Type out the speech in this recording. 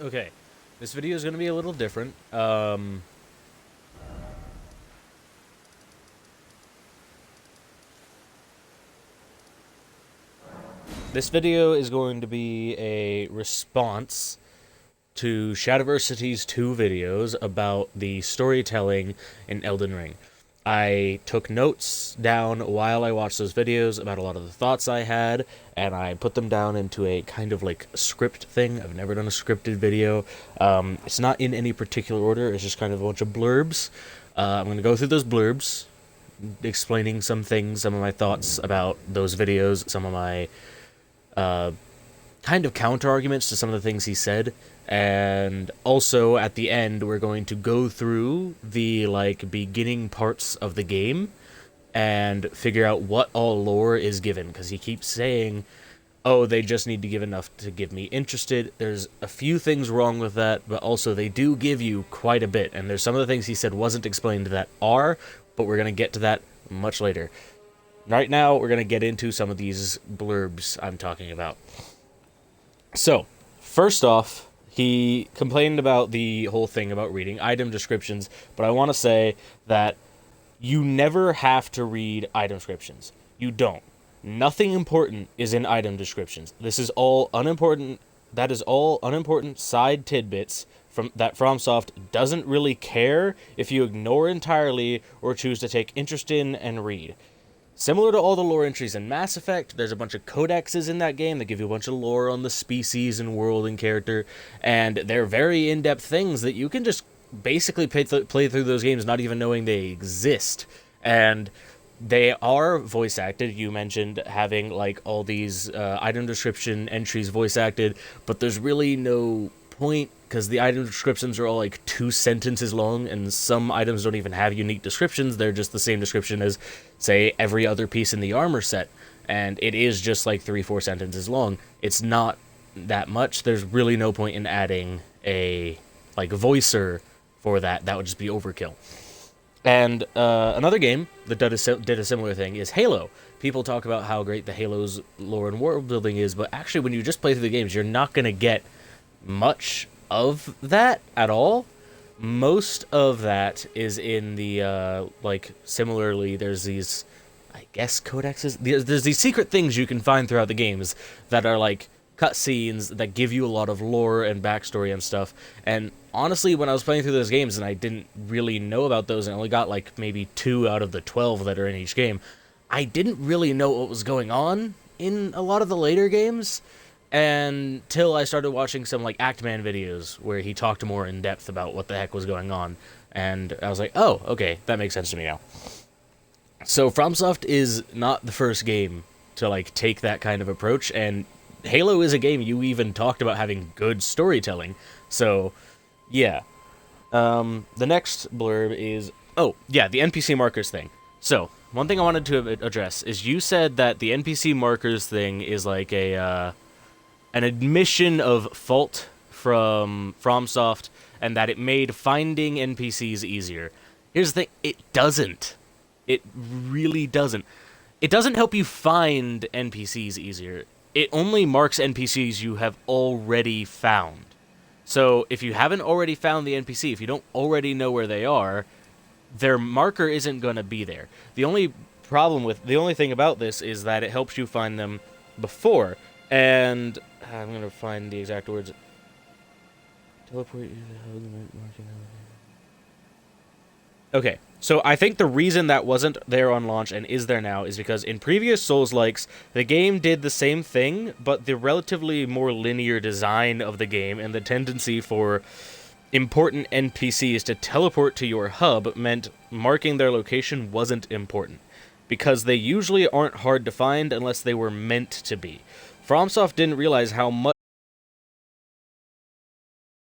Okay, this video is going to be a little different. This video is going to be a response to Shadiversity's two videos about the storytelling in Elden Ring. I took notes down while I watched those videos about a lot of the thoughts I had, and I put them down into a kind of like script thing. I've never done a scripted video. It's not in any particular order, it's just kind of a bunch of blurbs. I'm going to go through those blurbs, explaining some things, some of my thoughts about those videos, some of my kind of counter arguments to some of the things he said. And also at the end, we're going to go through the like beginning parts of the game and figure out what all lore is given, because he keeps saying, oh, they just need to give enough to get me interested. There's a few things wrong with that, but also they do give you quite a bit, and there's some of the things he said wasn't explained that are, but we're going to get to that much later. Right now, we're going to get into some of these blurbs I'm talking about. So, first off, he complained about the whole thing about reading item descriptions, but I want to say that you never have to read item descriptions. You don't. Nothing important is in item descriptions. This is all unimportant. That is all unimportant side tidbits from that FromSoft doesn't really care if you ignore entirely or choose to take interest in and read. Similar to all the lore entries in Mass Effect, there's a bunch of codexes in that game that give you a bunch of lore on the species and world and character, and they're very in-depth things that you can just basically play through those games not even knowing they exist. And they are voice acted. You mentioned having like all these item description entries voice acted, but there's really no point because the item descriptions are all like 2 sentences long, and some items don't even have unique descriptions. They're just the same description as, say, every other piece in the armor set, and it is just like 3-4 sentences long. It's not that much. There's really no point in adding a like voicer for that. That would just be overkill. And another game that did a similar thing is Halo. People talk about how great the Halo's lore and world building is, but actually when you just play through the games, you're not going to get much of that at all. Most of that is in the, like, similarly, there's these, I guess, codexes. There's these secret things you can find throughout the games that are, like, cutscenes that give you a lot of lore and backstory and stuff. And honestly, when I was playing through those games and I didn't really know about those and only got, like, maybe 2 out of the 12 that are in each game, I didn't really know what was going on in a lot of the later games until I started watching some like Actman videos where he talked more in depth about what the heck was going on, and I was like, oh, okay, that makes sense to me now. So FromSoft is not the first game to like take that kind of approach, and Halo is a game you even talked about having good storytelling. So yeah. The next blurb is, oh yeah, the NPC markers thing. So one thing I wanted to address is you said that the NPC markers thing is like an admission of fault from FromSoft, and that it made finding NPCs easier. Here's the thing, it doesn't. It really doesn't. It doesn't help you find NPCs easier. It only marks NPCs you have already found. So if you haven't already found the NPC, if you don't already know where they are, their marker isn't going to be there. The only thing about this is that it helps you find them before. And I'm going to find the exact words. Teleport you to the marking. Okay, so I think the reason that wasn't there on launch and is there now is because in previous Souls-likes, the game did the same thing, but the relatively more linear design of the game and the tendency for important NPCs to teleport to your hub meant marking their location wasn't important, because they usually aren't hard to find unless they were meant to be. FromSoft didn't realize how